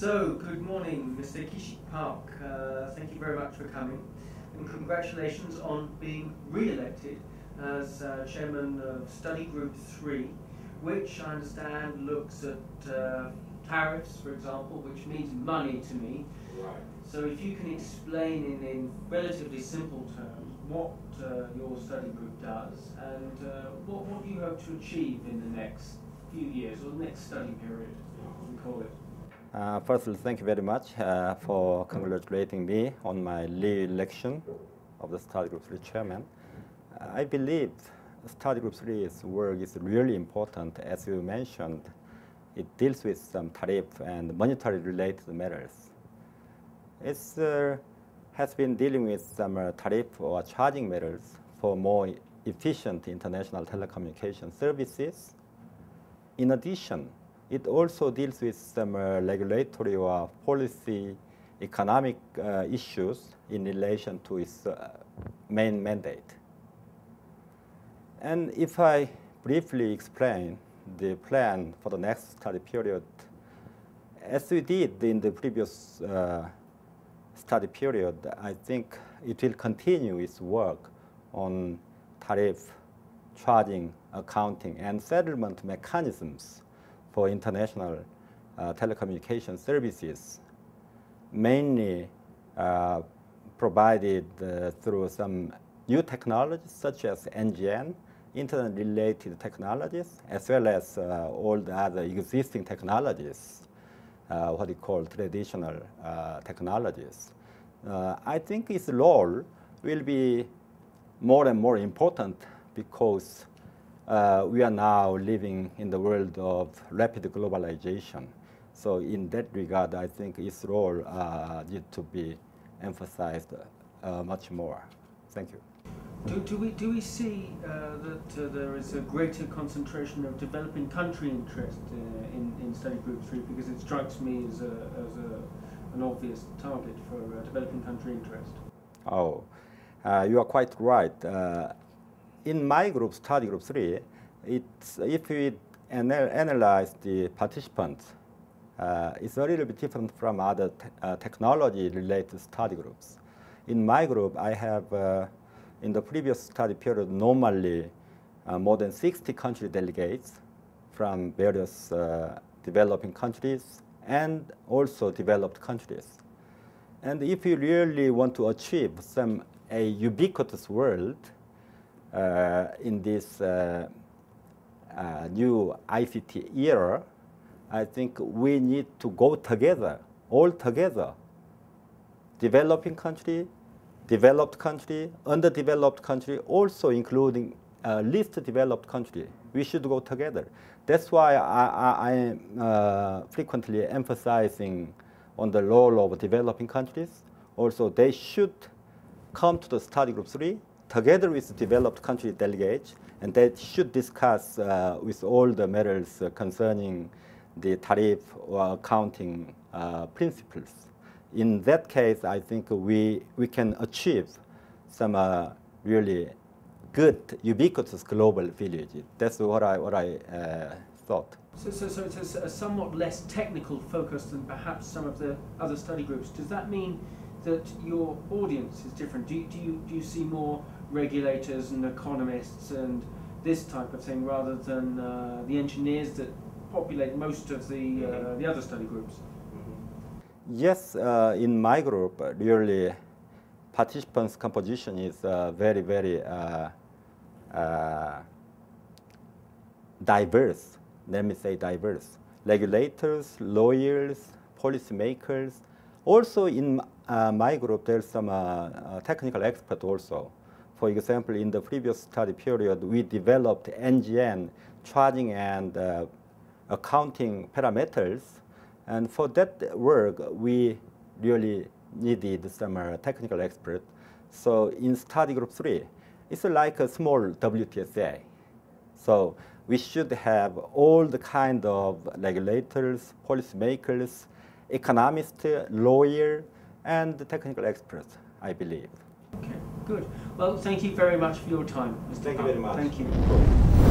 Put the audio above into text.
So, good morning, Mr. Ki-Shik Park. Thank you very much for coming, and congratulations on being re-elected as chairman of Study Group 3, which I understand looks at tariffs, for example, which means money to me. Right. So if you can explain in relatively simple terms what your study group does and what do you hope to achieve in the next few years, or the next study period, as we call it. Firstly, thank you very much for congratulating me on my re-election of the Study Group 3 chairman. I believe Study Group 3's work is really important. As you mentioned, it deals with some tariff and monetary related matters. It has been dealing with some tariff or charging matters for more efficient international telecommunication services. In addition, it also deals with some regulatory or policy economic issues in relation to its main mandate. And if I briefly explain the plan for the next study period, as we did in the previous study period, I think it will continue its work on tariff, charging, accounting, and settlement mechanisms for international telecommunication services, mainly provided through some new technologies such as NGN, internet-related technologies, as well as all the other existing technologies, what we call traditional technologies. I think its role will be more and more important because we are now living in the world of rapid globalization. So in that regard, I think its role needs to be emphasized much more. Thank you. Do we see that there is a greater concentration of developing country interest in Study Group 3? Because it strikes me as an obvious target for developing country interest. Oh, you are quite right. In my group, Study Group 3, if we analyze the participants, it's a little bit different from other technology-related study groups. In my group, I have, in the previous study period, normally more than 60 country delegates from various developing countries and also developed countries. And if you really want to achieve a ubiquitous world, in this new ICT era, I think we need to go together, all together. Developing country, developed country, underdeveloped country, also including least developed country. We should go together. That's why I am frequently emphasizing on the role of developing countries. Also, they should come to the Study Group 3 together with developed country delegates, and they should discuss with all the matters concerning the tariff or accounting principles. In that case, I think we can achieve some really good, ubiquitous global village. That's what I thought. So it's a somewhat less technical focus than perhaps some of the other study groups. Does that mean that your audience is different? Do you see more regulators and economists and this type of thing rather than the engineers that populate most of the other study groups? Yes, in my group, really, participants' composition is very, very diverse. Let me say diverse. Regulators, lawyers, policymakers. Also in my group, there's some technical expert also. For example, in the previous study period, we developed NGN, charging and accounting parameters. And for that work, we really needed some technical expert. So in Study Group 3, it's like a small WTSA. So we should have all the kind of regulators, policymakers, economists, lawyer, and technical experts, I believe. Okay, good. Well, thank you very much for your time, Mr. Thank you very much. Thank you.